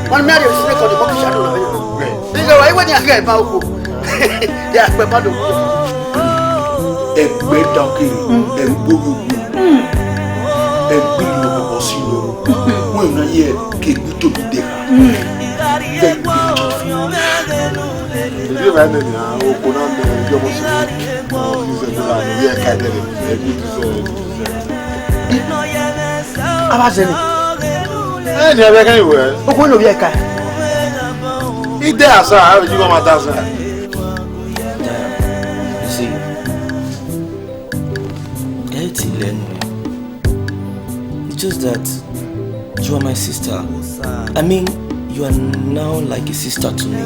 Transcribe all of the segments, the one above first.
One married is not the book shadow. Think away when you get about yeah, but a great donkey and boo and big Bosino. When I hear Kate to be there. You have any open on the it's just that you are my sister. I mean, you are now like a sister to me.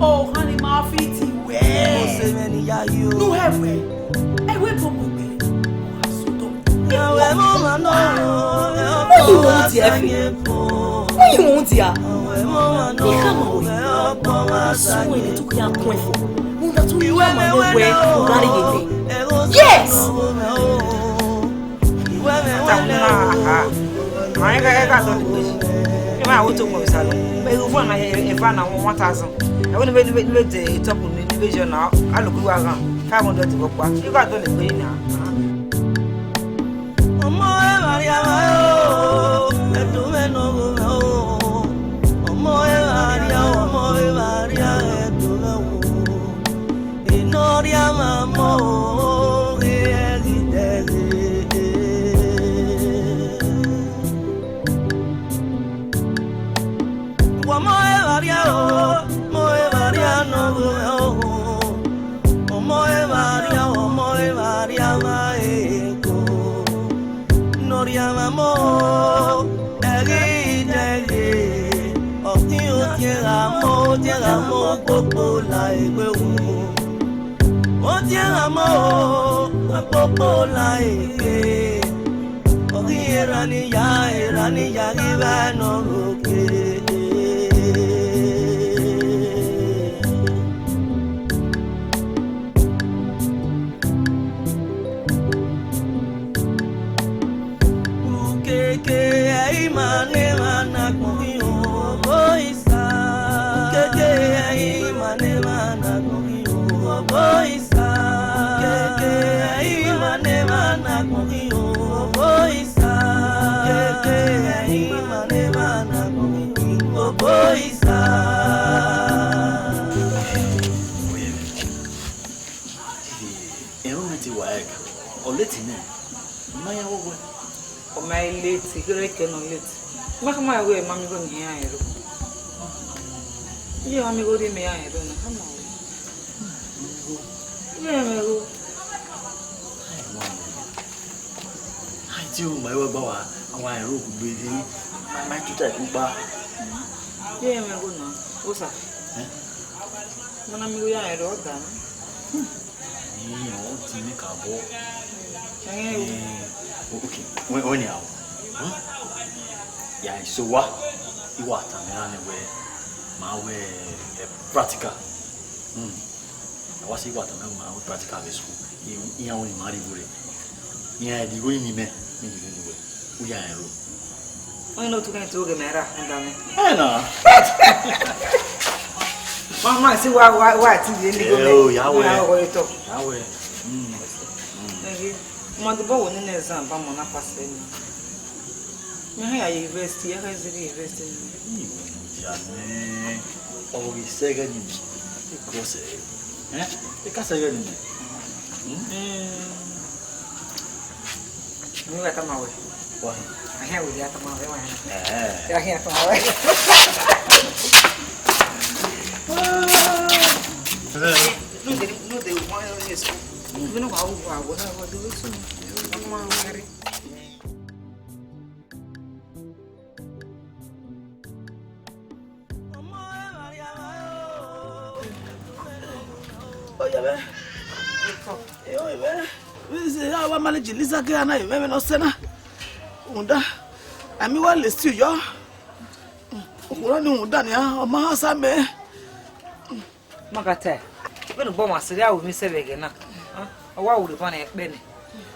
Oh, honey, my feet. No halfway. I wait for me. What you want here? What you want here? You come away. Someone they took your point for. That's who you are, my way. Yes. I got on the bush. I want to go salon. But you want my hair and find out 1,000. I want to make the top of the division now. I look around. 500 to go back. You got on the way now. Omoevbaria, my way, Mammy going here. You are me good in me. I don't know. Come on. Yeah, I do my work. I want to rope breathing. My tutor, Uba. Yeah, my good now. What's up? When I'm going, I wrote down. You want to make a ball. Okay, when you are. Yeah, so what? You want to anyway? My way practical. I was able to know my practical school. You only marry good. Yeah, the way me, we are. I know to get to the matter. I know. Mama, see what is the oh, Yahweh. Yahweh. Thank you. Mother Bowen in the Zam, Bamona Passing. I university, I have the university. Oh, we say again, because the Cassagan. You got them away. What? I have with the Atama. I have from away. Even though I would have do it soon. Oh, yeah, I manage Lisa Gana, you may not send her. I mean, well, it's to you. Running down here, or Mahasa me. Magate, when the bomb was there with me 7 again. A while would have won a penny.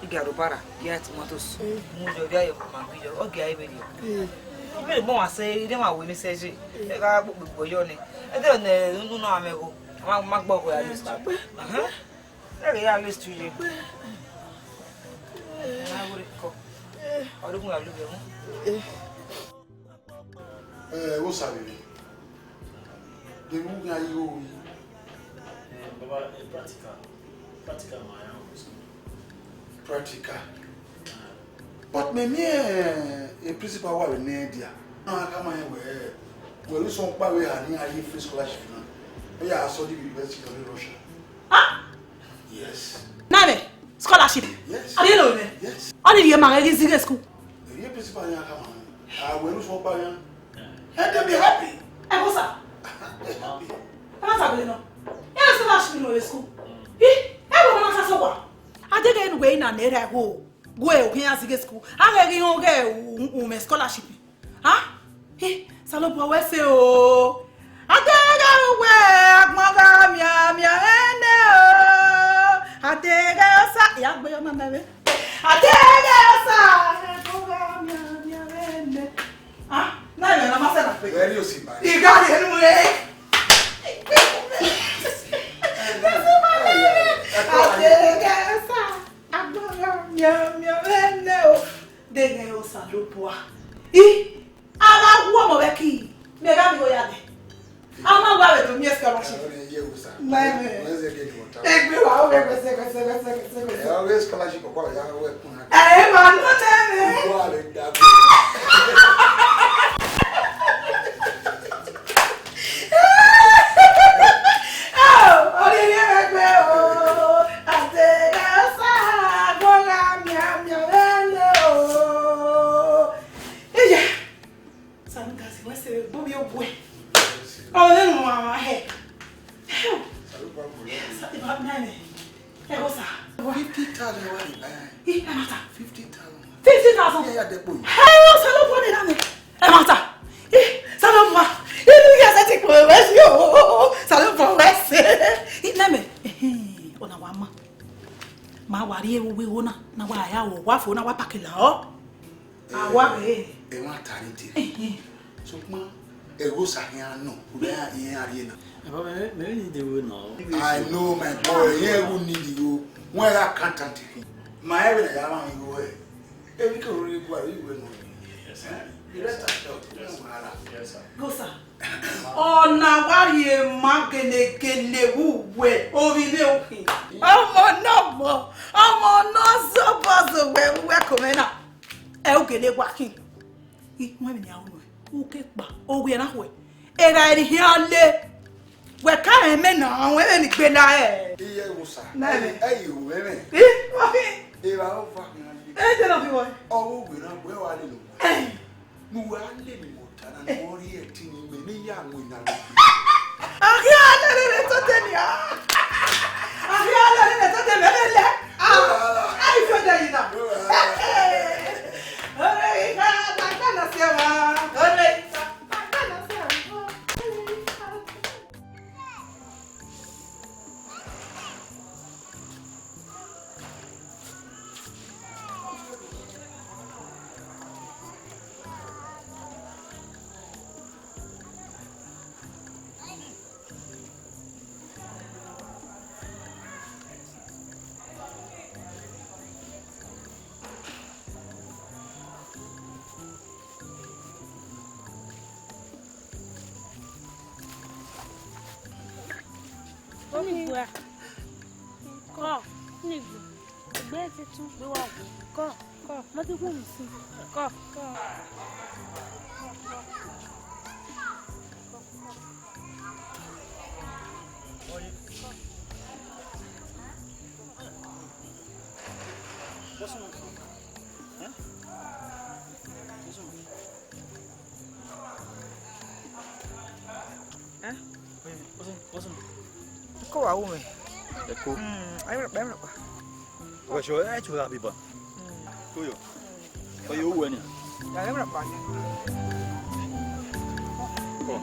You got a para, get tomatoes, move your day of my video, okay, with you. Even the bomb I say, you know, when he says it, I got with Boyoni. I don't know, I'm a go. My book where I used to. There are list to you. I would go. I don't want to look at What's happening? The movie are you? Baba, practical, my house. Practical. But me, a principal was in India. No, I come here where we saw Pawe and I free scholarship. Yeah, I saw the University of Russia. Ah? Yes. Name? Scholarship? Yes. I didn't know me. Yes. How did you manage this school? The principal come on. I will saw Pawe. And they'll be happy. I was up. Happy. I'm not going to know. Yes, scholarship in school. Everyone has a one. I didn't wait and let her go. Go to school. I'm going to go scholarship. Huh? Hey, Salopo, where say oh? I take away, I take us. Yeah, but your mamma. I take us. Ah, no, I'm not saying. Where do you see, man? You got it anyway. I take us. They go Salopo. I'm a woman, Becky. Maybe I'm going to I'm not going to miss scholarship. Always scholarship of what I work. Wafu na wapakila o awabe e wa tariti so kuma e go sahian no we are here arena Baba, maybe they will know. I know my boy here who need you when I can't take my every day I want to go every can really go no yes sir yes sir go sir oh na wari magene gene wuwe orile okin omo no so pass we come na e o gele wakin I won mi awo o ke pa o we na we e ra ri hiale we ka e me na we ni gbe la e iye wo sa e you we me wa fi e ba o fa mi e je no fi wo o we na we wa le lo mu wa le mi mo ta na mo ri e ti ni me ni ya mo ina lo le to te ni le to te le ai fo da ina ore ka na se ma ore ka na se ma Kọ́ nígbò ẹgbẹ́ ti tún gbé wà wò kọ́ mọ́tò kò ní sí kọ́. Ko wa wo me. Eko. Ai ba ba. Wa sho chu la bi ba. Ko yo. Ko yo wo ni. Ya ba ba. Ko.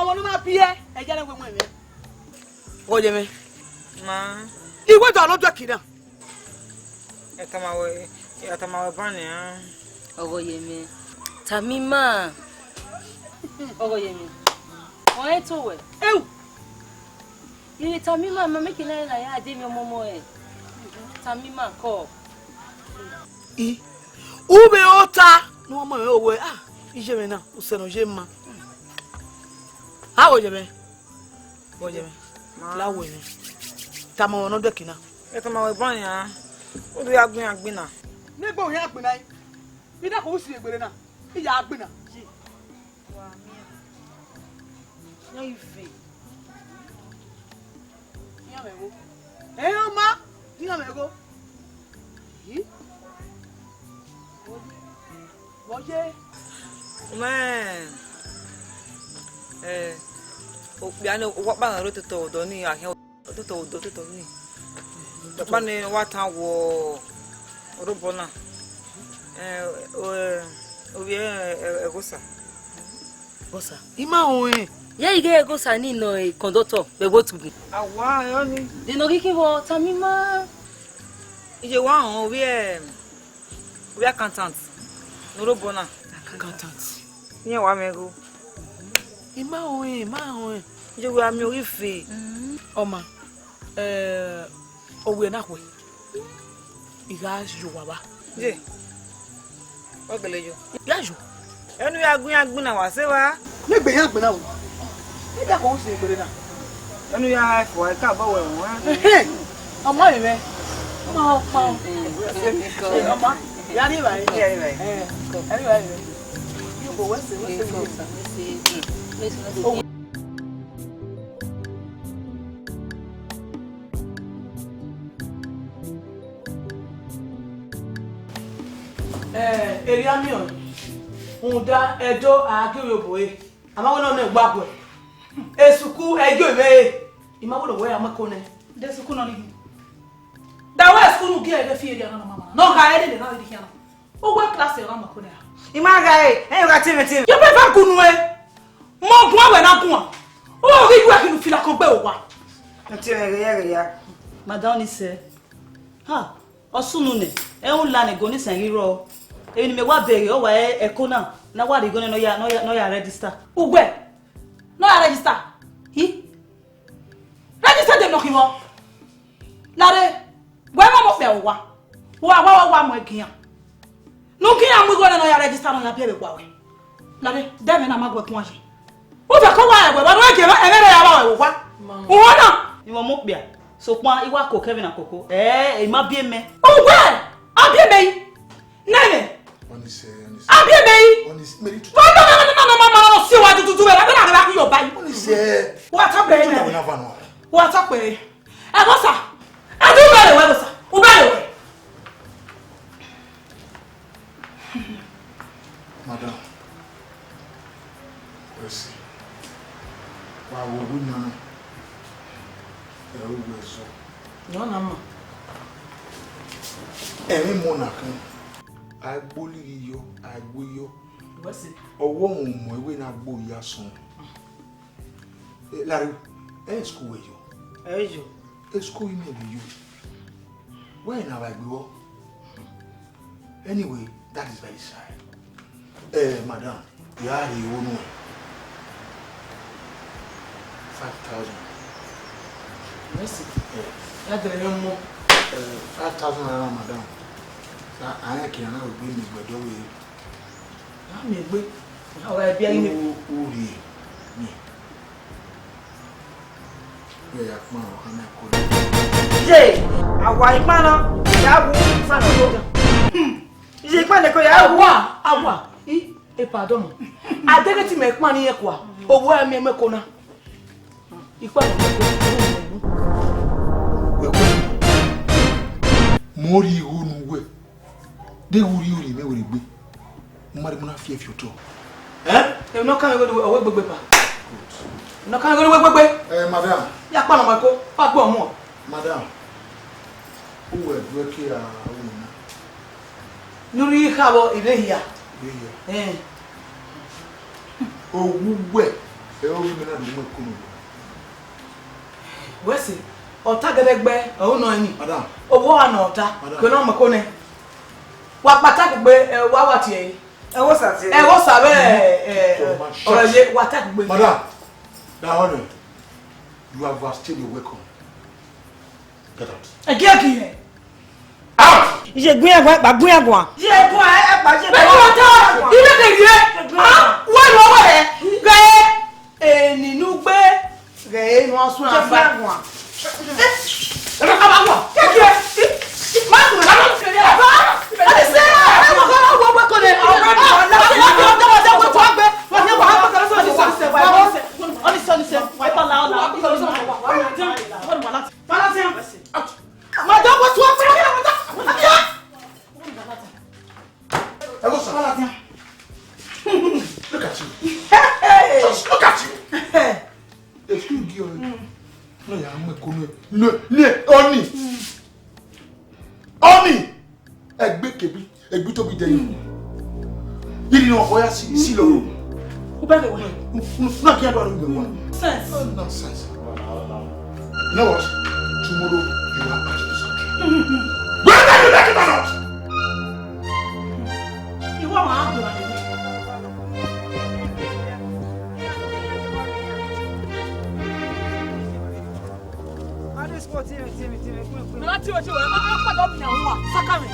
Ọmọ ní máa bí ẹ ẹjẹ́ náà gbẹ̀mọ̀ ẹ̀mí. Ó jẹ mi. Ma. Ìwé ìjọ lọ́jọ́ kìí náà. Etamawe bani ya. Ogo yemi. Tamima. Ogo yemi. O eto we. Ewu. Yiri Tamima ma make na ya ade mi omomo e. Tamima ko. Ube ota no mo e owe ije me na o se no je ma. Wo je me. La wo ni. Tamo no de kina. Etamawe bani ya. O do ya gbin na. Nígbà òhìn àgbìnà yìí, bí dákò ó sì ègbèrè náà, ìyá àgbìnà. Wa mi. No ife. Ní àmẹ́gó. Ẹ̀yàn má ní àmẹ́gó. Yìí. Wọ́n ṣe. Man. Ya ni o pa na ro to do ni ahia to ni. Pa ni wa tan wo Orobona. Obi egosa. Bosa. Ima oyin. Ye ige egosa ni no e conductor be go to bi. Awa yo ni. De no kiki wo Tamima. Ije wa on obi accountant. Orobona. Accountant. Ni wa mego. Ima oyin. Ije wa mi ori fe. Oma. Owe na kwe. Iga jo baba. Je. O gele jo. Ya jo. Enu ya gbin na wa se wa. Nígbà yẹn àgbìnà o. Bí dákò ó sì ègbèrè náà. Enu ya fo e ka ba we won. Ọmọ yìí mẹ́. Ọmọ. Ọmọ. Ya ní ìbàyí. Ẹni bàyí. Yóò bọ̀ wẹ́sẹ̀. Eriamion. Unda Edo Agioboe. Amawo no gbagbo. Esuku ejo ibe. Imawo lo we amakone. De suku no ni. Da we suku nu gi ebe fi eri na mama. No ga eri de na eri kiana. O we class e na makone. Ima ga en ga timi. Yo be fa kunu e. Mo gun awe na gun. O ri ju akinu fila kan pe o wa. Ntimi ya. Madam ni se. Ha, osunu ne. E un la ne go ni san riro. Ebi ni me wa bere o wa eko na wa ri go no ya register. Ugbe. No ya register. Hi. Register dem no kiwo. Lare. We mo fe o wa. Wa mo egian. No kian we go no ya register no ya bere gwa we. Lare, dem na magwe kun aje. O fe ko wa egbe ba no ege e mere ya ba we wa. O na. Ni mo pia. So pon iwa ko Kevin akoko. E ma bie me. Ugbe. Abie me. Nene. Abie me. No, see what to do. I don't have your body. What up, baby? What up, baby? I was, I do very well, sir. Who very well? Madam, mercy. Why would we know? No, no. Any monarch, I bully you, I will you. What's it? Ọwọ́ òun mọ̀ ewé náà gbó ìyá sùn. Larry, school wẹ̀ yọ. School yìí mẹ̀lẹ̀ yọ. Where now I go? Anyway, that is very sad. Madam, you are the owner. 5,000. Merci. That's the young mom. 5,000 naira, madam. I can't now bring me by the way. I'm a big. How I be in me. Yeah, man, Je, awa ipana, ya bu sana ko. Je ipana ko ya awa. Pardon. Adege ti me pan ni e kwa. Owo emi e meko na. Ipana ko. Mori hunu we. De wuri me wuri gbe. Mari mo na fi to. E no kan go owo gbegbe pa. No kan go gbegbe. Madam. Ya pa na mako. Pa gbo mo. Madam. Who are working Nuri khabo ile hiya. Owuwe e o mi na do mo kunu. Wesi ota gedegbe o no yin. Madam. Owo ana ota ko na mako ne. Wa pata gbe wa wati e. E wo sa ti. E wo sa be oraje wa ta gbe. Madam. That honor. You have wasted your welcome. Get out. Again. Out. Je gbin agwa. Je ko e pa je. Be ko ile de rie. Wa lo wa re. Ge ninu gbe. Ge nu asun afa. E ma ka wa. Ke. Ma ko la lo se re ba. Ani se. E ma ko wa ko le. Look at you. Just look at you. Excuse you. No, ya me kunu. Oni. Egbe to bi de yin. Yiri no oya si lo. Who better way? Na ki ado ru Sense. Nonsense. You know what? Tomorrow you are at this country. Whether you like it or not. You want my husband? Láti ojú ẹ̀ máa ń padà ọ̀bìnrin àwọn wà sákàmì.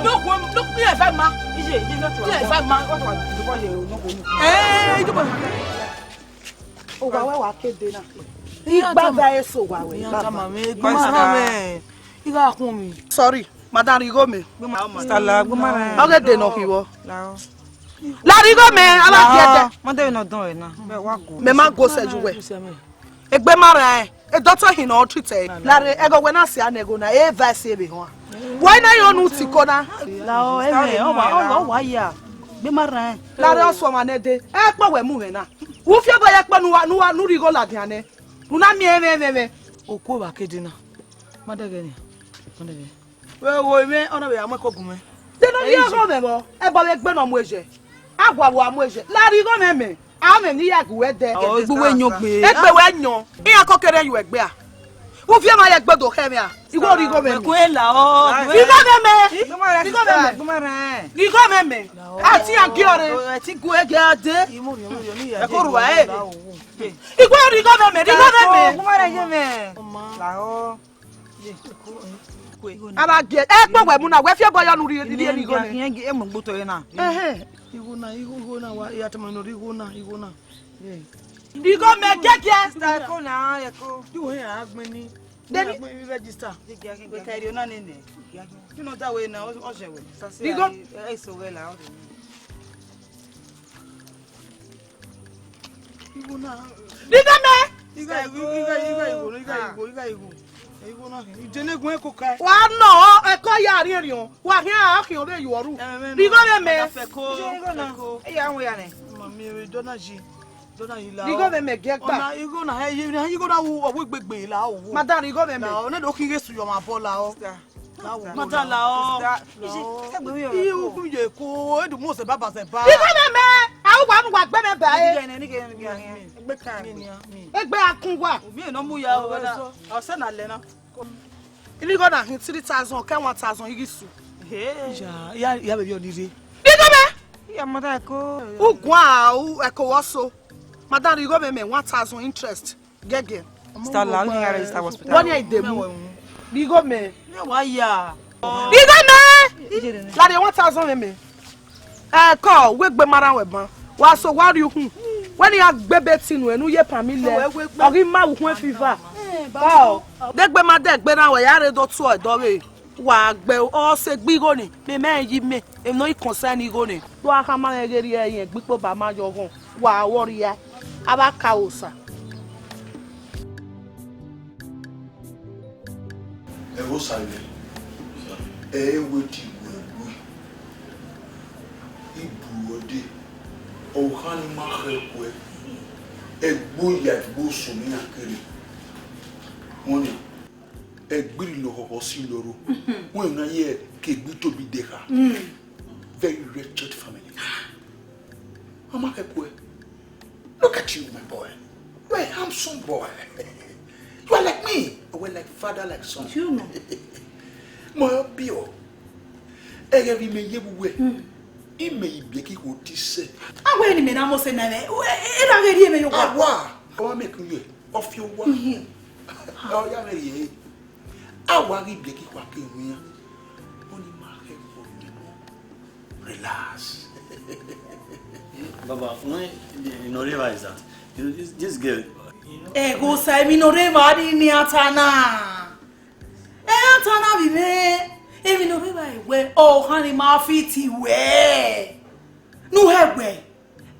Lókun bí ẹ̀fẹ́ ma. Bí ẹ̀fẹ́ ma. Ìjọba òwà wẹ́wà kéde náà. Ìgbàgbà èso wà wẹ̀. Ìgbà àkún mi. Sorry, Madam Rigome. Stala gbumara. Oge de no hiwo. La Rigome ala tiete. Mo de no don e na. Be wa go. Me ma go seju we. Egbe mara e. E doctor hin o treat e. La re ego we na si anego na e verse be ho. Why na you no tiko na? La o eme o wa ya. Be mara e. La re oso ma ne de. E pa we mu we na. Wo fie ba ye pa nu rigo la diane. Nu na mi me. Okwo ba kede na. Madage ni. Madage. We me ona be amakogun me. De no ye go me bo. E ba we gbe no mu eje. Agwa wo amu eje. La rigo me. Ame ni ya gwe de. O egbe we nyon gbe. Egbe we nyon. Iyan kokere yu egbe a. Wo fie ma ye gbe do he me a. Iwo rigo me. Ko e la o. Rigo me. Ati an ki ore. Ti go ege ade. E ko ruwa e. Iwo rigo me. Gbumara je me. La o. Aba ge e pe we mu na we fie boyo nu rigo me. Yen ge e mo gboto ye na. Iguna wa ya tama no iguna. Rigo me keke. Sta ko na ye ko. Iwo ya agbeni. Deni register. Be kairi ona nene. You know that way now o sewe. Rigo e so we la o. Iguna. Rigo me. Iga iguna. Ijenegun e ko kai. Wa no e ko ya rin o. Wa hin a kin o le yoru. Rigo me. E ya won ya ne. Mami re donaji. Rigo me ge gba. Ona iguna wo owo gbegbe la o. Madam Rigo me. Na o ne do kin resu yo ma bola o. Madam la o. Egbe mi Iye o. o kun je ko edu mo se baba se ba. Rigo me. Awu wa gbe me ba e. Ni ke egbe kan. Egbe akun wa. Mi no mu ya o na. O se na le na. Rigo na hin 3000 ke 1000 yigisu. Ya be bi onire. Rigo me. Ya mata ko. Ugwa u ekowoso. Madam Rigo me 1000 interest. Gege. Stala ni ya register hospital. Won ya idemu. Rigo me. Me wa ya. Rigo me. La de 1000 me. Ko we gbe mara we ban. Wa so wa ri hu. when you gbebe tinu enu ye pamile ori ma wu kun fever ba degbe ma degbe na we ya re do tu odo re wa gbe o se gbiro ni me me yi me e no concern go ni do aka ma re ri eyin gbipo ba ma yo gun wa wori ya aba ka osa e wo sa ile e wo ti wo ibu ode o kan ma khekwe egbo ya gbo so mi akere woni egbiri lo ho si loro won na ye ke gbi to bi de ka very wretched family mama khekwe look at you my boy you're a handsome boy you are like me we're like father like son you know mo bio egevi me yebuwe ime ibeki ko tise awe ni me na mo se na me e na ge ri me yo kwa awa o make you of your wa o ya me ye awa ri ibeki kwa ke mi oni ma ke ko ni relax Baba, you know realize that this girl go sai mi no re va di ni atana atana bi me e mi no re va we o hani ma fiti we nu hegbe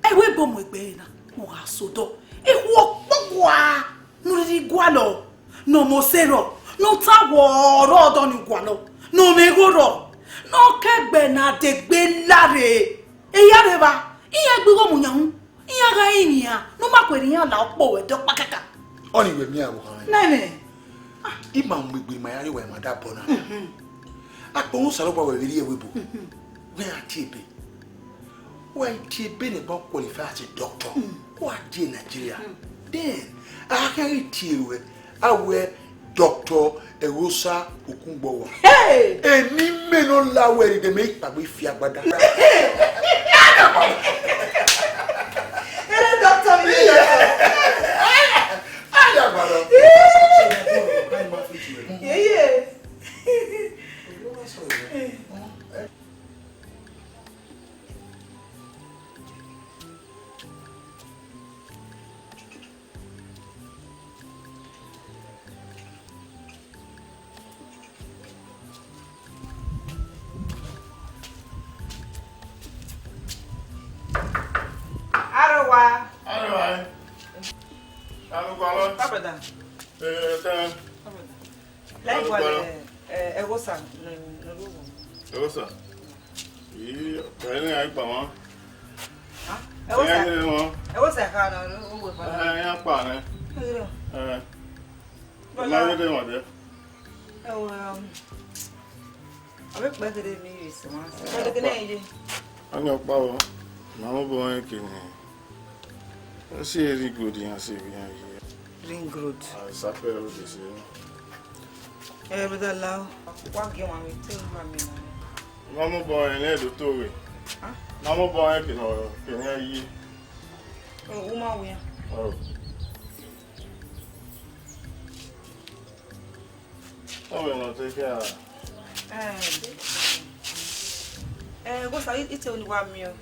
e we bo mo egbe na mo ga sodo e wo pogwa nu ri gwalo no mo sero no tawo ro do ni gwalo no me goro no kegbe na degbe lare e ya re ba iya gbe go mu yan iya ga inia no ma kweri yan la opo we do pakaka oni we mi awo han na me ima mgbegbe ma yare we ma da bona akpo un saro pa we ri ewe bo we atiebe we atiebe ne ba qualify as a doctor who are in Nigeria then I can tell awe Dr. Erosa Okungbowa hey emi me no la we de me pa we fi agbada ele doctor mi aya baro yeah Arwa. Alugwalo. Abada. Tan. Lai kwa egosa no rugo. Egosa. Yi, kani ai pa won. Ha? Egosa ka no rugo pa. Ya pa ne. Ma de mo de. Abe pa de mi isi ma. Ko de ne ide. Anya pa wo. Na mo bo en kini. Si eri good yan si bi yan yi. Ring road. Sa pe ro de si. Brother Lao. Wa ge wa mi te wa mi na. Na mo bo en Edo to we. Ha? Na mo bo en kini yi. O ma wo yan. Oh. Oh, no, take care. Go sa ite oni wa mi o.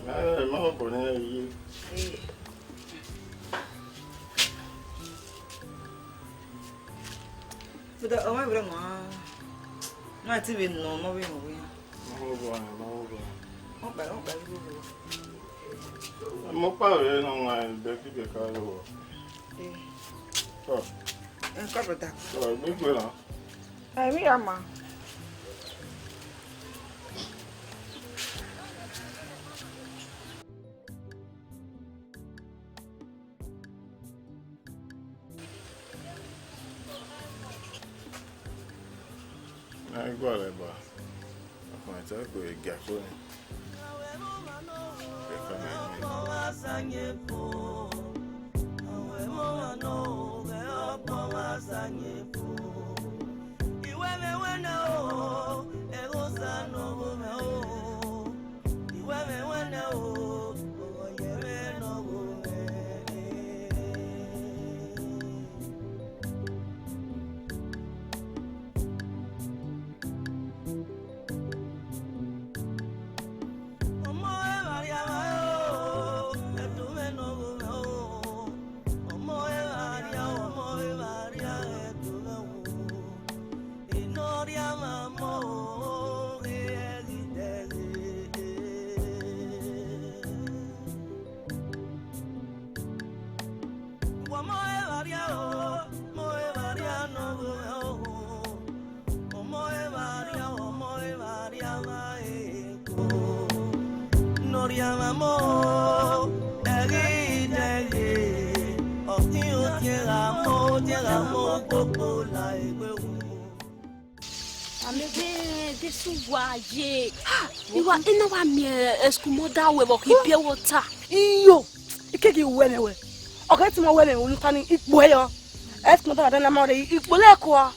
Ma bo ni yi. But o ma bere mo. Na ti be no mo be mo we. Ma bo. O ba lo. Mo pa re no ma be ki be ka lo. Oh. En brother. So, me go la. Ai mi ama. Na igual é ba. Mas é que é gato, né? l'amour, Iwa ina wa mi eskumoda we bo ki water. Iyo. Ikegi wenewe. Okay, ti mo wele onu tani ipo eyo. Eskumoda da na ma re ipo leko a.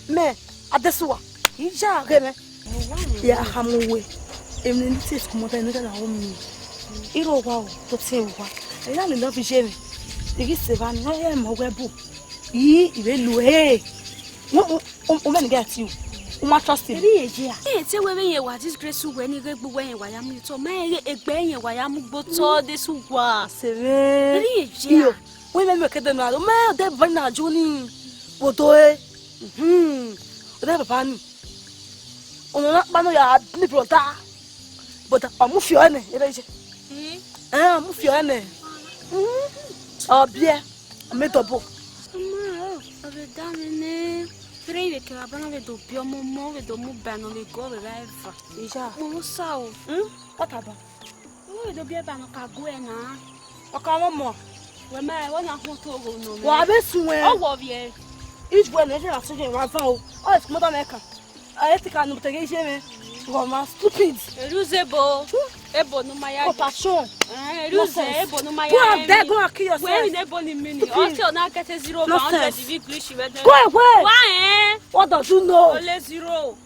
Me adesuwa. Ija gene. Ya hamuwe. Emni ni ti eskumoda ni na o mi. Iro wa o to ti wa. Eya ni lo fi se mi. Igi se ba no e mo webu. Yi ibe lu he. O me get you. Uma trust him. Say we yen wa disgrace we ni gbe we yen wa ya mu to ma egbe yen wa ya mu gbo to this wa. Sere. Iyo. We me ke de na lo me de ba na jo ni. Wodo e. O de papa ni. Ono na pa no ya ni brother. But amu fi o ne, e be je. Amu fi o ne. Obie. Me double. Ma, o be damene. Preve che la bana vedo più mo vedo mo bene le gore leva. Ija. Mo sao. What about? Mo vedo bia bana ka guena. O ka mo. We ma wona ho to go no. Wa be sunwe. O wo vie. Each one is na so je wa fa o. O es mo ta meka. A etika no te ge je me. Go ma stupid. Eruzebo. Ebo no maya. Passion. Eruze ebo no maya. Go and there go and kill yourself. We in ebo ni mini. O ti ona get 0 100 English we dey. Go away. Why? What does you know? Only 0.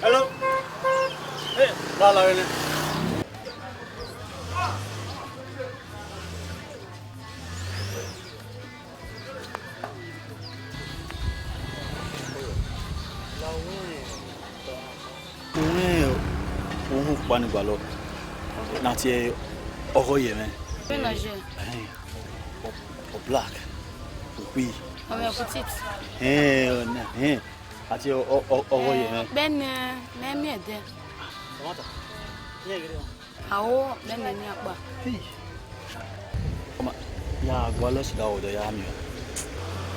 Hello. Hey, la ini. Ohun pani gba lo. Na ti oro ye me. Bena je. O black. Oui. O me petite. Na. Àti ọwọ́ yẹn mẹ́. Bẹ́ẹ̀ni mẹ́mí ẹ̀dẹ́. Àwọ̀ bẹ́ẹ̀ni ní apá. Ya àgbọ̀ lọ́sìdá ọ̀dọ̀ ya mi o.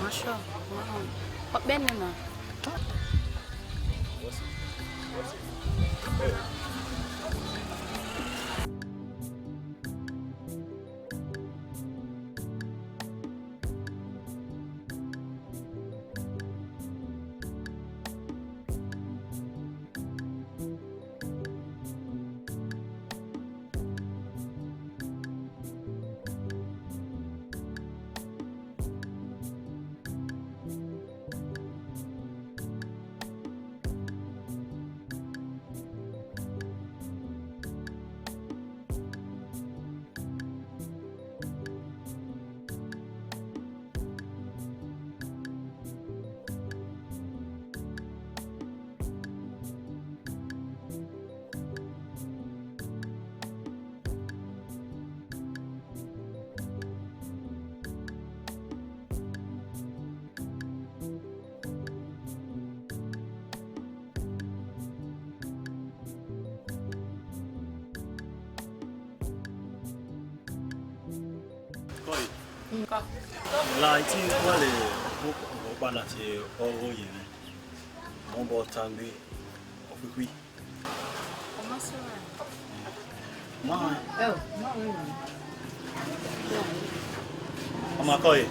Máṣọ́ bẹ́ẹ̀ni náà. La tí wà lè kó padà sí ọ̀rọ̀ yìí ni wọ́n bọ́ ta gbé ọ̀pípí. Ọmọ sọ̀rọ̀. Máa Ọmọ akọ yìí.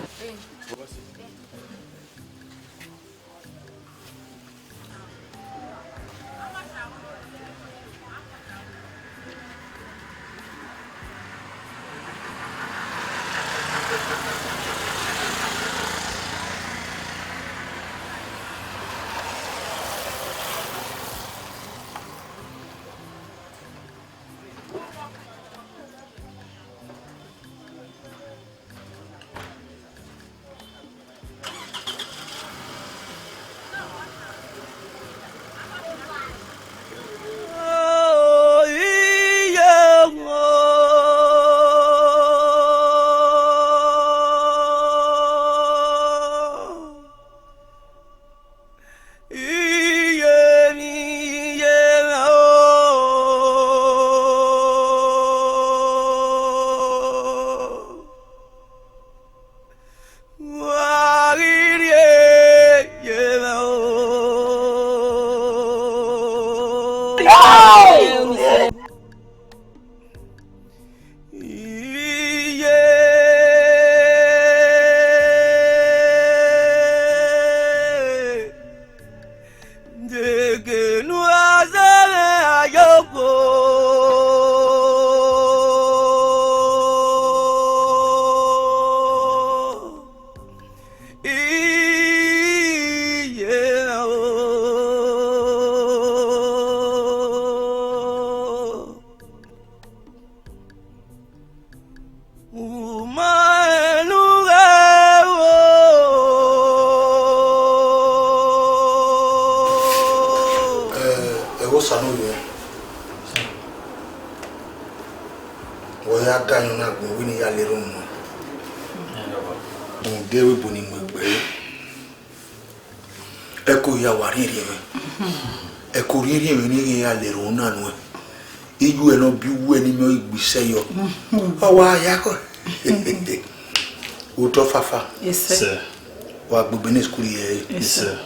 Wa gbogbo school here. Yes sir.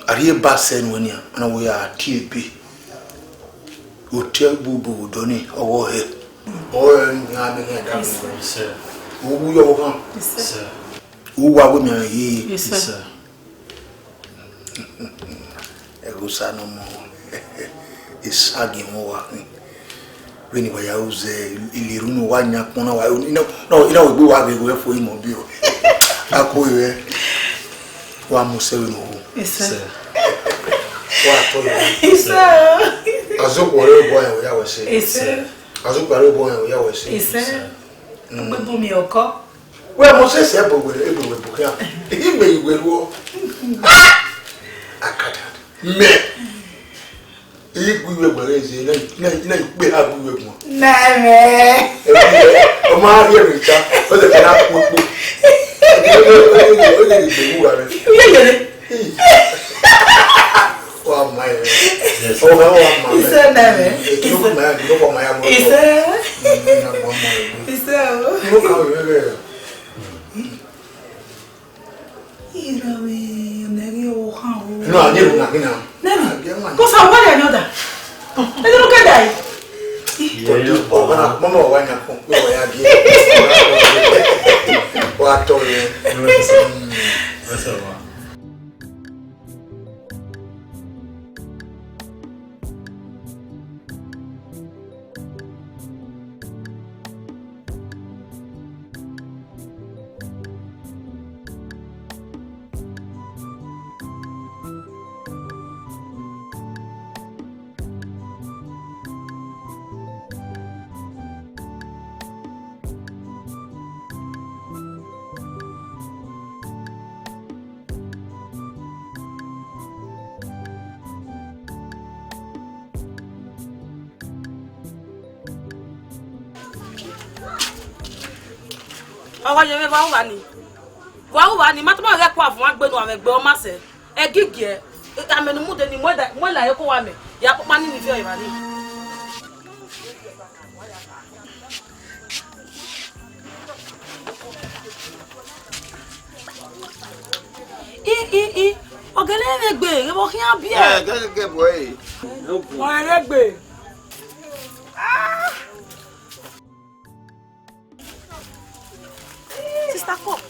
Ari ba sen woni ana wo ya TB. Hotel bubu doni owo he. O nya me ga da. Yes sir. Wo yo kan. Yes sir. Wo wa go mi yi. Yes sir. E go sa no mo. Isagi mo wa. Weni wa ya uze iliru no wa nya pona wa no ina wo gbe wa be go fo imo bi o. Akoye wa musewe no. Yes sir. Wa to yo. Yes sir. Azokore boy we ya we say. Yes sir. Azokore boy we ya we say. Yes sir. Gbegbo mi oko. We mo se se bo we buka. Ime iwe wo. Akada. Me. Igwe gbere eze na igbe ha bu we mo. Na me. O ma ri richa. O de na popo. Ọwọ́ yẹn wá wà ní mátọ́ rẹ̀ kó àfọ̀n agbẹ́nu àwọn ẹgbẹ́ ọmọ àṣẹ ẹ gígì ẹ amẹnumúdẹ ni mọ́lá yẹ kó wà mẹ́ yà pápá nínú ìfẹ́ ìwà ní. Ọ̀gẹ̀lẹ̀ rẹ̀ gbé ẹ̀rọ kí á bí ẹ̀. Ẹ̀ gẹ́gẹ́ bọ̀ ẹ̀. Ọ̀rẹ́ rẹ̀ gbé. Sister, come.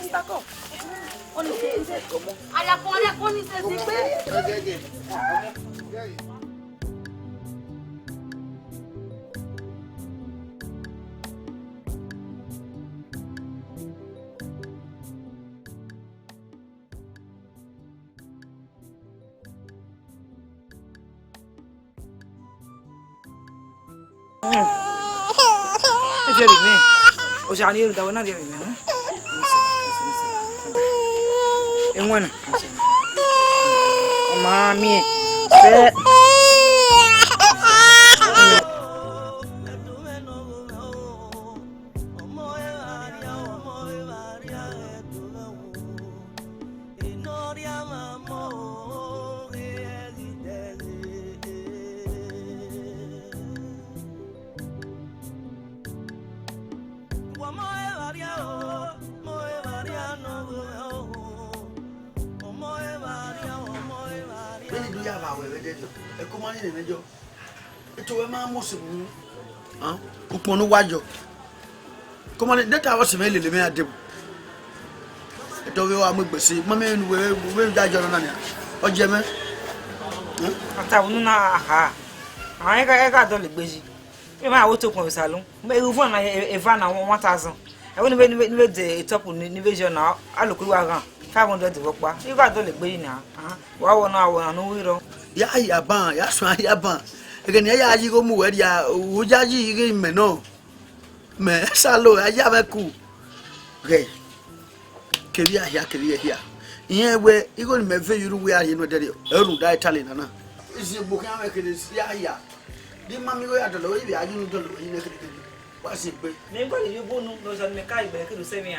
Sister, come. On est comment? À la con, ni c'est Oceania da wana dia ni. Enwana. Mami. Se Uponu wajo. Come on, that I was really living at them. It over our mugbesi. Mamma, we die, Jonah. Or Gemma? ha. I got done busy. You might auto con salon. May you run a van on 1,000. I wouldn't even the top of division now. I look around 500 to work back. You got done busy now. Well, now I know we don't. Ya ban, ya swan ya ban. Again, ya go move ya, Ujaji again, me no. Me, salo, ya be cool. Okay. Kevia here. Yeah, where you going to make you we are in with the Earl die Italian. Is your book? I make it. Yeah. The mammy we are the lawyer, I didn't do it. What's it? Nobody you go no knows on the kai back to say me.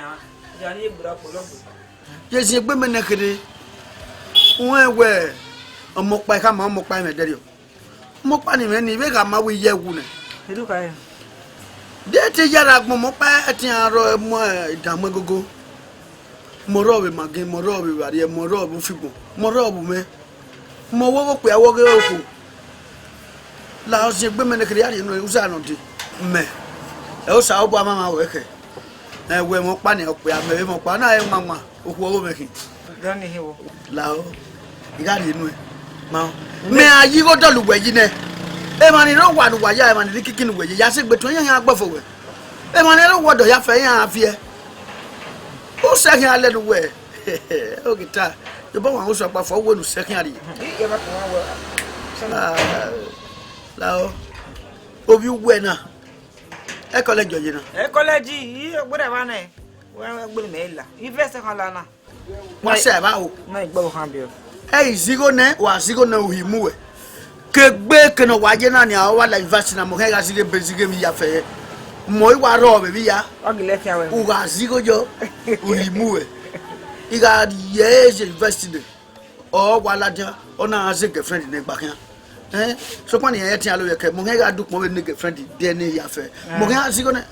Johnny Bravo. Yes, you women naked. Where? A mock by come on, mock by my daddy. Mock by him, and he make a maui year woman. Look, I am. There is a mock by a tiara more damago. Morobe, my game, Morobe, Fibo, Morobe, me. More we are walking over. Laos, women, the creating Uzanoti. Me. Also, Obama worker. And we're more funny up. We are very more funny, mamma, who are making. Don't you? Lao, you got it. Me a yi go dolu weji ne e ma ni ro wa wa ya e ma ni kikini weji ya se gbeto yan agbofo we e ma ni ro wodo ya fe yan afie o se yan ale nu we o kita yo ba wa o so pa fo wo nu se yan ari e ba ko wa lao obi we na e college joji na e college yi gbere ba na wa gbere me la university kan la na wa se ba o na igbo kan bi o. Hey, zigo ne wa zigo na uhimuwe. Kegbe keno waje na ni awa la university na mo hega zige bezige mi ya fe. Mo iwa ro be bi ya. Ogile ti awe. Uga zigo jo uhimuwe. Iga yes university. O wala ja ona ase girlfriend ne gba kan. So kwa ni ye ti alo ye ke mo hega du pon be ne girlfriend de ne ya fe. Mo hega zigo ne.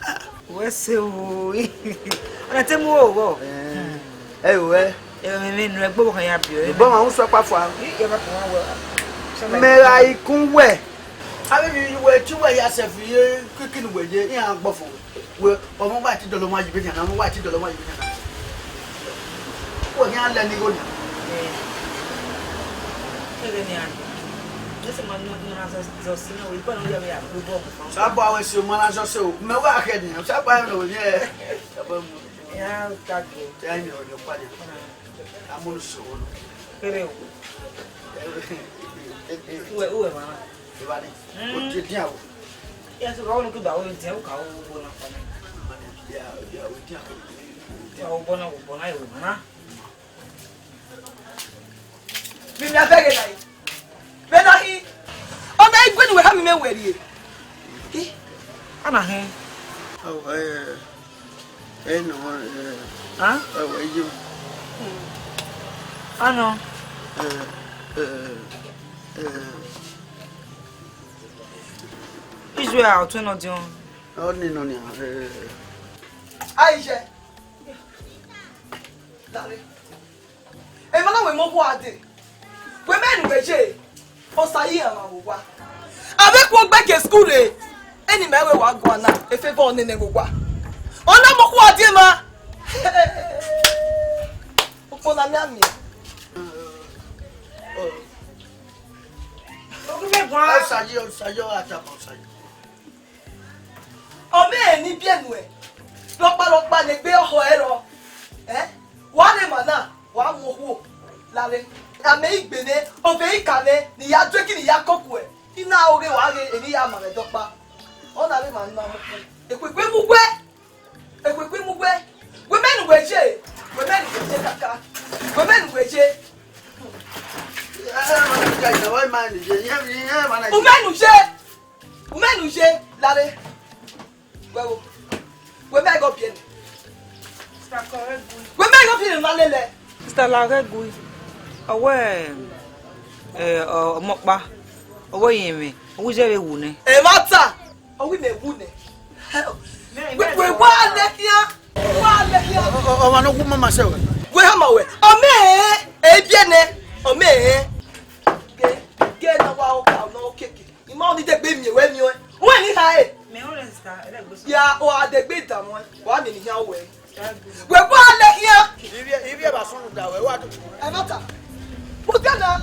We se o. Ana te mu o. We me no egbo kan ya bio e bo ma un so pa fo e ba ko wa me ra ikun we abi mi we ti we ya se fi kikini we je yan gbofo we o mo ba ti dolo ma jibe na mo wa ti dolo ma jibe na ko yan le ni go ni e ni an ese man no na zo sina we pa no ya ya bu bo sa bo awe si o ma na zo se o me wa ke ni sa pa no ni e ya ka ko ya ni o pa ni amunu solo pero uwe mama ibani o ti dia o ya so ro no ku ba o ti o ka o bo na pa ya o dia ya o bo na yo na mi na bege dai be no hi o na igwe ni we ha mi me weri e ana he oh no oh you ano Israel to no dion oh no ni Aisha dale e mana we mo ko ade we men we je o sayi ama wo wa abe ko gbe ke school e eni me we wa go na e favor oni ne wo wa ona mo ko ade ma for na me. Sayo ata ko sayo. O me ni bienu e. Lopa le gbe oho ero. Wa le mana, wa mu ho. Lare. Ame igbene, o be ikale, ni ya dweki ni ya koku e. Ina oge wa ge eni ya mare dopa. O na le man na mo. Ekwekwe mugwe. We men weje. Kaka. We men weje. Umenuje lare. We me go bien. We me go bien na lele. Sister Lare Gui. Owe omokpa. Owe yeme. Owe je we wu ne. E mata. Owe me wu ne. We wa le kia. O ma no ku mama se we. We ha ma we. O me e biene. O me ge na wa o ka no keke. Ima oni de gbe mi we mi o. We ni ha e. Me o sister, ele go. Ya o adegbe da mo. Wa mi ni ha we. We wa le kia. Ibi ba sunu da we wa do. E mata. Putia.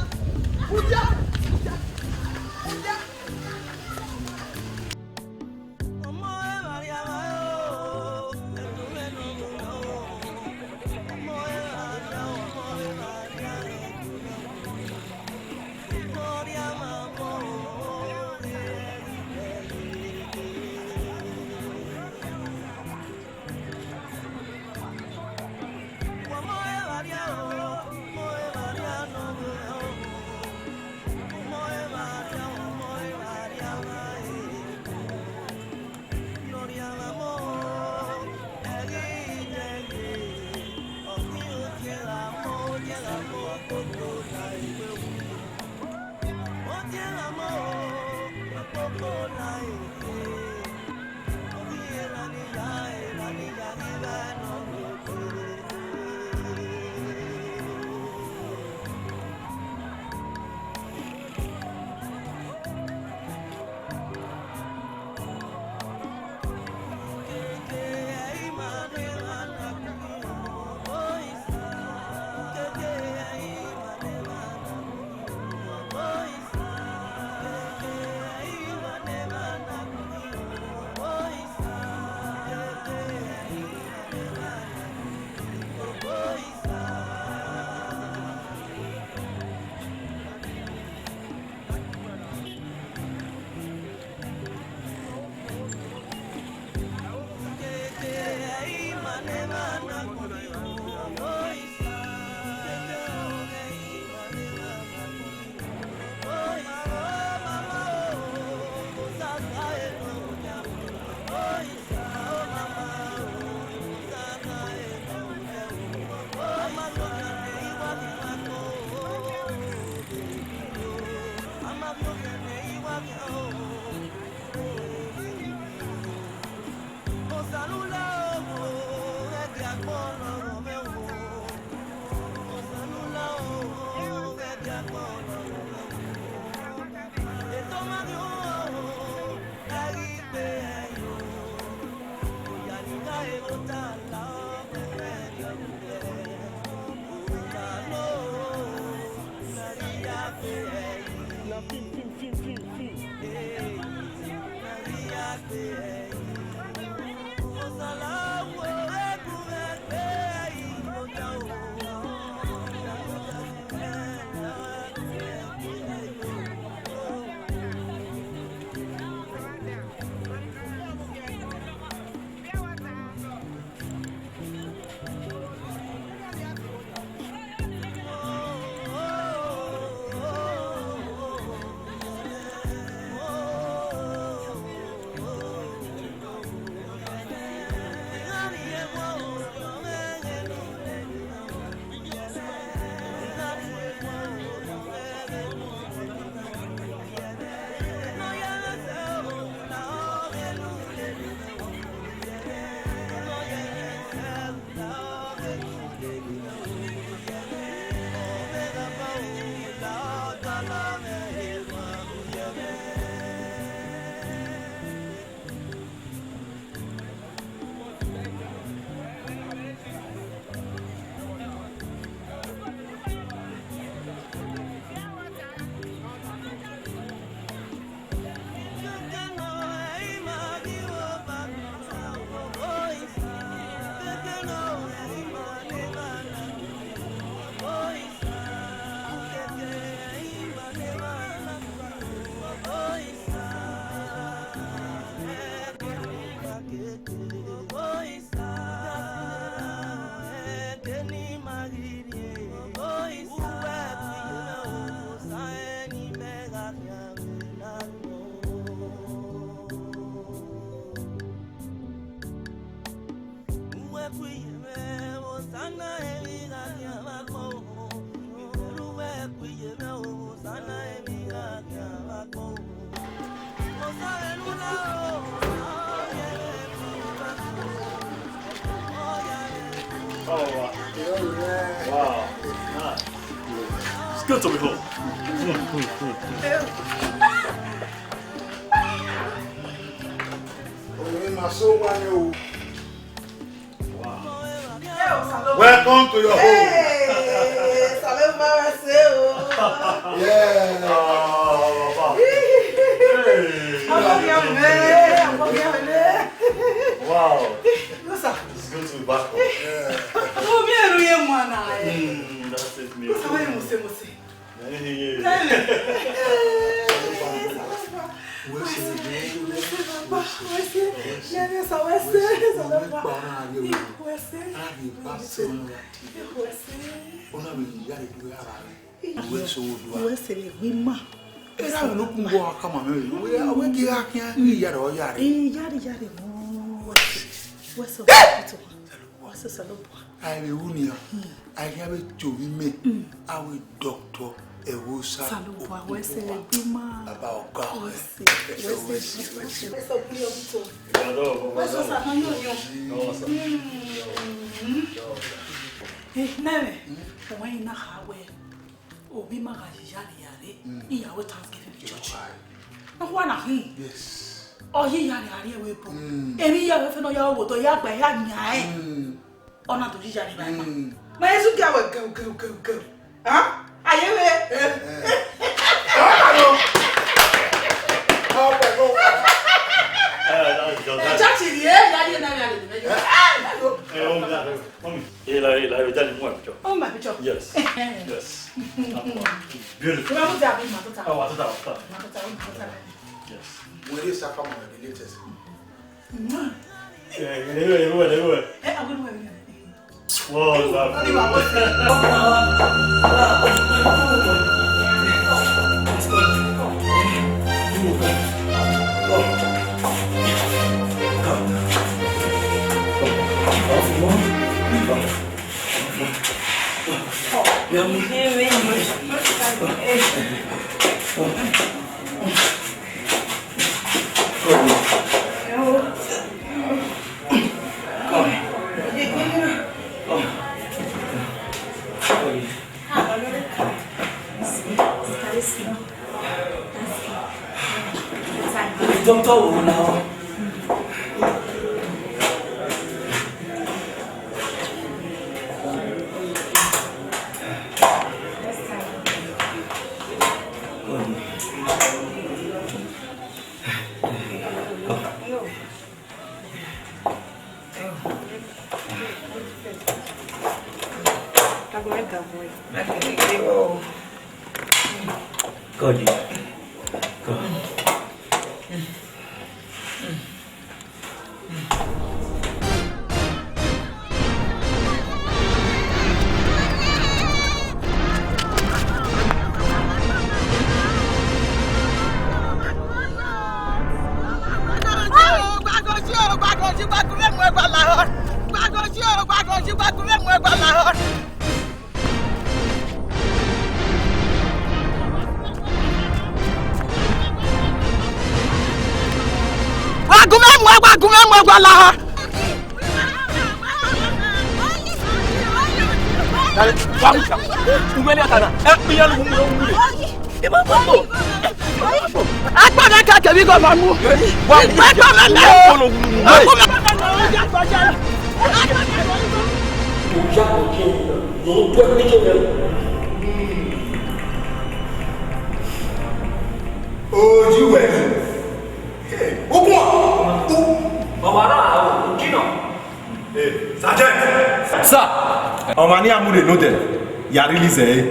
Wow. Nice. It's good to be home. Welcome to your home. Hey, yeah. Wow. It's good to be back home. That's it, me. I have a to me. I will doctor about God. Yes. Oh, he had a way. Any year, if no, you would do ya by ya. Oh, not to Jari. My Zuka will go. Huh? I am Yes. Yes. Beautiful. Yes. Where is the latest? Doctor now. God.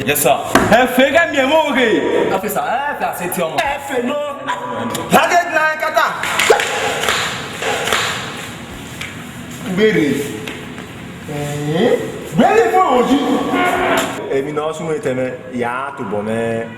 Yes, sir. Fega mi mo ge. Officer, c'est tiens. No. La get na kata. Bere. Bere mo oji. Èmi no sun eteme ya to bome.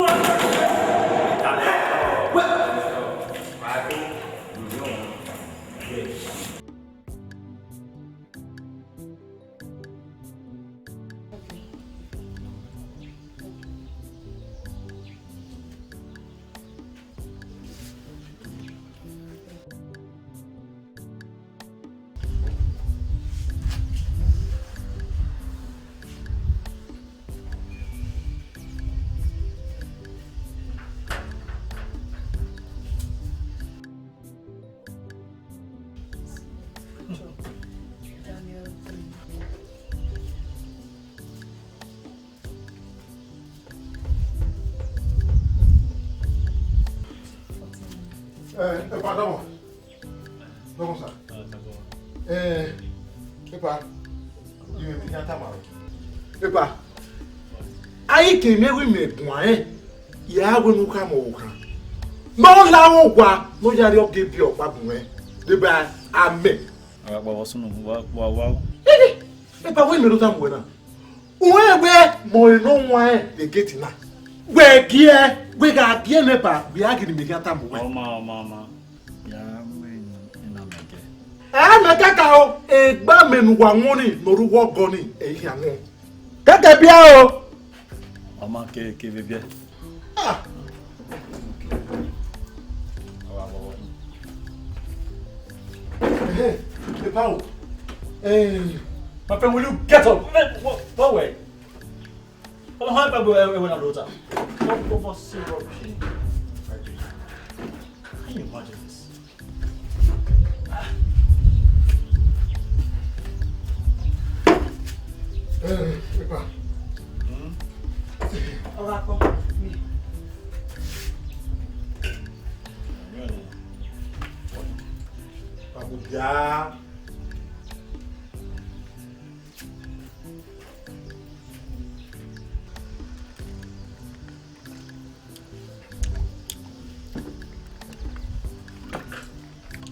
Pardon. Non ça. Epa. You me can't marry. Epa. Ayi ke me wi me buan ya we nu ka mo kan. No la wo kwa no yari o ge bi o pa buan. De ba amen. Ba wasu no wa. Epa we me do tam we na. We mo no wan de get na. We gie we ga gie nepa bi agiri me kan tam we. Mama. Ya we na mege. Me kaka o egba menu wa ngoni noruwo goni eyi awon. Kaka bia o. Mama ke bebia. Ah. Hey, Pao. My friend, will you get up? Go away. Well, how about when I'm daughter? Go for zero. Can you imagine this? Epa. Ora ko. Abuja.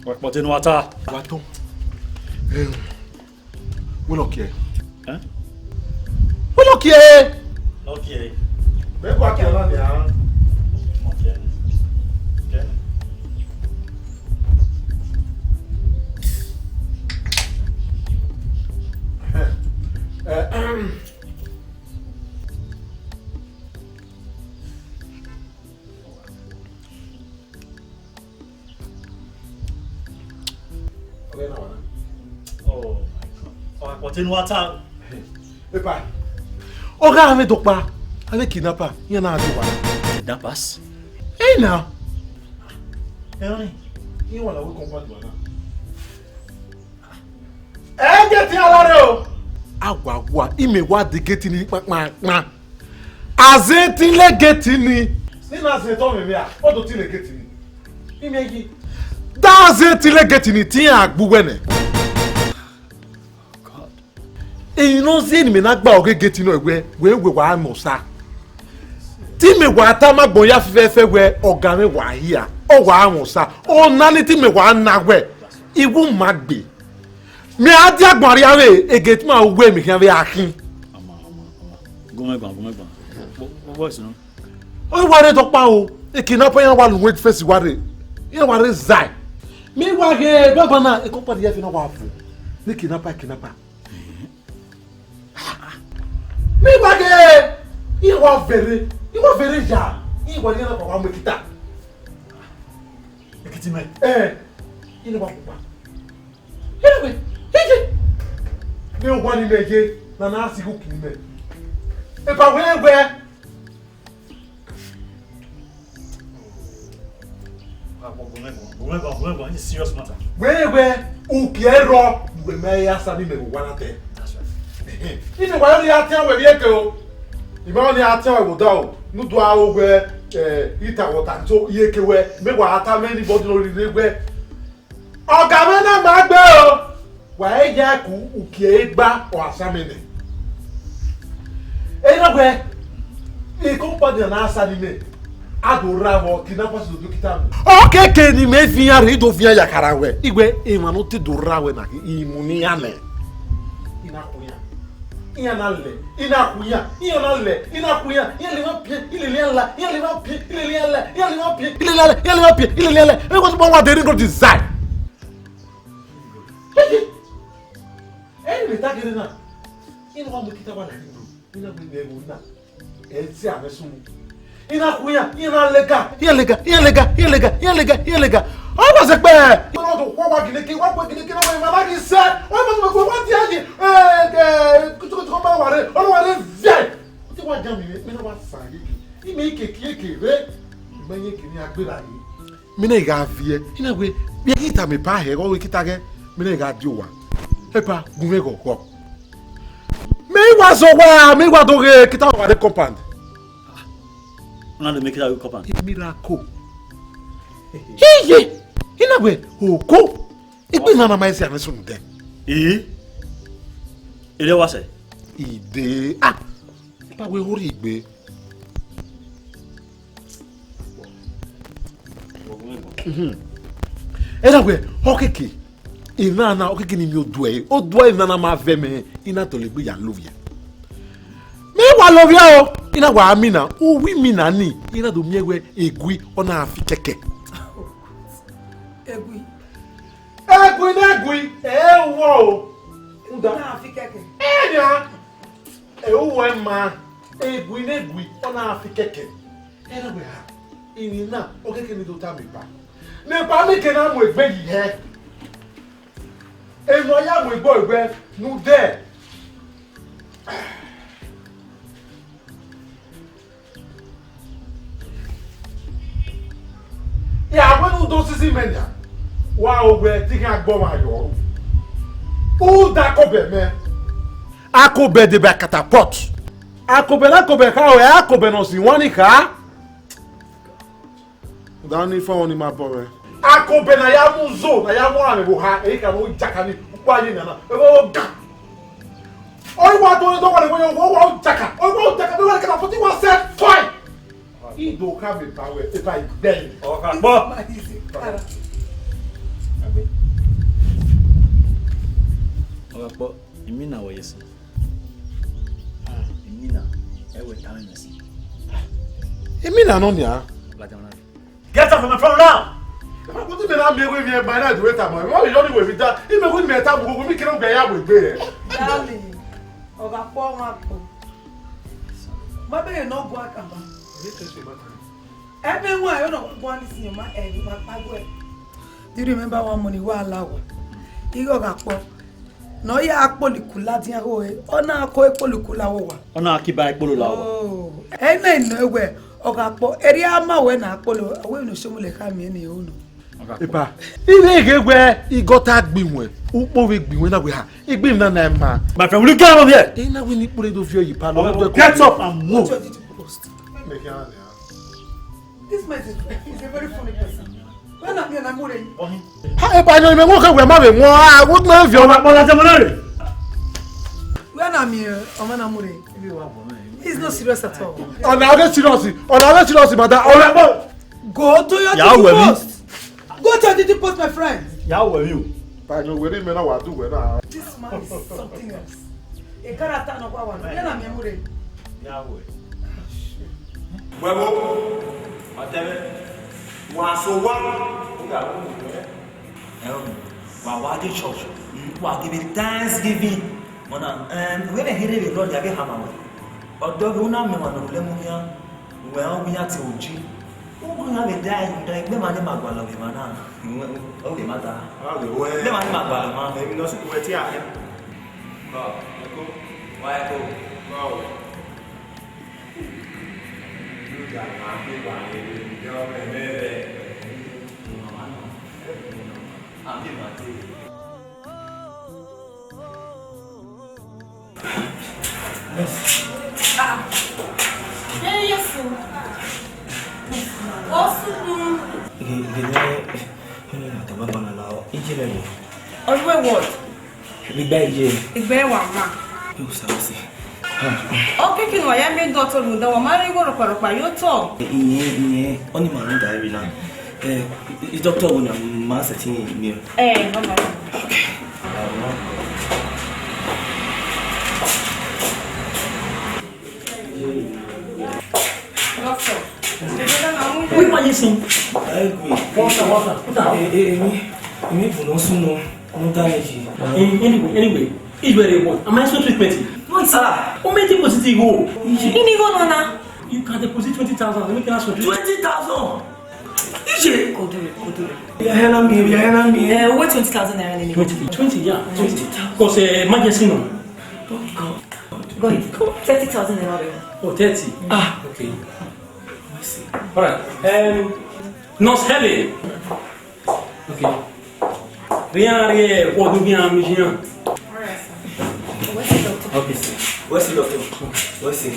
What in water? Waton. We look here. Huh? We look here. Okay. Me kwa kia na dia. Okay. Okay. Oh my God. What in water? Epa. Oga ame dokpa. Ale kidnapper. Yan na adu wa. Kidnappers? Hey now. Honey. You wanna we comfort wa na. Get alare o. Agwagwa imewa de geti ni pa. Azetin le geti ni. Sina se to me bia. O do ti le geti ni. Imeji. Da azetin le geti ni ti agbuwe ne. God. E no se ni me na gba oge geti no egwe we wa no sa. Ti me wa ta magbo ya fefe we oga me wa hia. O wa ahun sa. O na ni ti me wa na we. Iwu magbe. Me adi agbari awe egeti ma we mi kan be akin. Go me gban. What no? O wa re to pa o. E kidnapper yan wa lu wait face wa re. Yan wa re zai. Mi wa ge baba na e ko pa dia fi na wa fu. Ni kidnapper. Mi wa ge i wa very ja. I wa yan pa wa mo kita. Ekiti me. Ini wa pa. Hele. Ni o wa ni meje na asiku kime. E pa we. Go me serious matter. We ukiero we me ya sabi me wa na te. That's right. Ini wa ni atia we bieke o. Iba ni atia we da o. Nudu a o we ita wota to yeke we me wa ata me ni body no ri we. Oga me na ma gbe o. Wa e ja ku ukie gba o asame ni. E na we e company na asani me. Adora wo kidnappers do kita. Okay ke ni me fiya re do fiya yakara we. Igwe e ma no ti dora we na imuni ane. Ina kuya. Ina nalle. Ina kuya. Ina nalle. Ina kuya. Ile ma pie. Ile lela. Ile ma pie. Ile lela. Ile ma pie. Ile lela. Ile ma pie. Ile lela. E ko so wa de go design. E ni ta gere na. Ina wa mo kita wa na ni. Ina bi ne go na. E ti amesu. Ina kuya, ina lega. O ba se pe. Mo to kwa wa gine ki na we mama ki se. O ba so wa ti aji. Kutu ba wa re. O wa re ve. Ti wa jam mi na wa sa yi. Ime ike re. Me ye ki ni agbera yi. Mi na ga vie. Ina we bi kita me pa he, o we kita ge. Mi na ga di o wa. E pa gun me go ko. Me wa so wa, me wa do ge kita wa de compound. Now they make it a couple. Miracle. Hey, inagwe oko. Igbe na ma esi aneso nde. Ile wa se. Ide. Pa we hori igbe. Inagwe okeke. Inana okeke ni mi odue. Odue inana ma ve me. Ina to le gbe ya love ya. Me wa love ya o. Ina wa amina. O wi mina ni. Ina do miegwe egui ona afi keke. Egui. Egui. Wo. Na afi keke. Enya. Wo ma. Egui ona afi keke. Ena we ha. Inina okeke ni do ta mi pa. Ne pa mi ke na mo egbe yi he. Eno ya mo egbo egbe nu de. Ya wonu do sisi menya. Wa ogbe ti kan gbo ma yo. O da ko be me. Akobe de ba catapult. Akobe ka o akobe no si won ni ka. Da ni fo ni ma bo me. Akobe na ya mu zo na ya mu ame bo ha e ka mo jaka ni pa ni na. E bo ga. O wa to do wa le wo jaka. O wa jaka be wa ka na 40 set fine. Ido ka be pa we e pa igbe. O ka po. Opo, imina wo yesu. Imina ewe tawe nasi. Imina no nia. Get up from my front now. What do you mean me we by na do wait am? Why you don't wait that? If me go me ta go me kire gbe ya gbe e. Darling. Oga po ma po. Ma be no go akamba. Everyone you know go and see ma e ma pago e. Do you remember one money wa lawo? Igo ga po. No ya akpolikula dia ho e. Ona ako ekpolikula wo wa. Ona akiba ekpolo lawo. Oh. E na no ewe. Oga po eri ama we na akpolo. We no somule ka mi ni o no. Epa. Ile gegwe igota gbinwe. Upo we gbinwe na we ha. Igbim na na ma. My friend, will you get up here? E na we ni pure do fio yi pa no. Get up and move. This man is a very funny person. When I'm here, I'm moving. Ha e pa no me mo ka we ma we won a wo na fio ma la jamonare. When I'm here, I'm moving. He's not serious at all. Ona age serious madam. Go to your duty post. Go to your duty post, my friend. Ya were you? Pa no we me na wa do we na. This man is something else. A character no kwa one. When I'm here, moving. Ya were. Webo. Ateme. Wa so wa. Oga wo ni e. Wa di church. Wa give thanksgiving. Ona when I hear the Lord ya be hammer. Odo go na me manu le mu ya. We an wi ati oji. Ogun na be dai gbe ma ni magbala we ma na. O le mata. Le ma ni magbala ma. Emi no su ku ti a. Ba, eko. Wa eko. Ba. You ga ma pe ba ni yo me me. Ami ma ti. What? Igbe wa ma. Okay, kin wa ya me doctor mu da wa ma ri goro pa yo to. Iye oni ma nda ri na. I doctor wona ma setting me. Mama. Okay. Doctor. Oui, pas ici. Me for no soon, no damage. Anyway, it's very what? Am I so treatment? What? How many deposit go? Ini go nona. You can deposit 20,000. Let me can ask for 20,000. Ije. Go do it. Ya hela mi. What 20,000 naira ni? 20, yeah. 20. Because emergency no. Go ahead. 30,000 naira. Oh, 30. Okay. I see. All right. Nurse Helen. Okay. Rien, pour nous bien amusant. Where's the doctor? Okay. Where's the doctor? Where's he?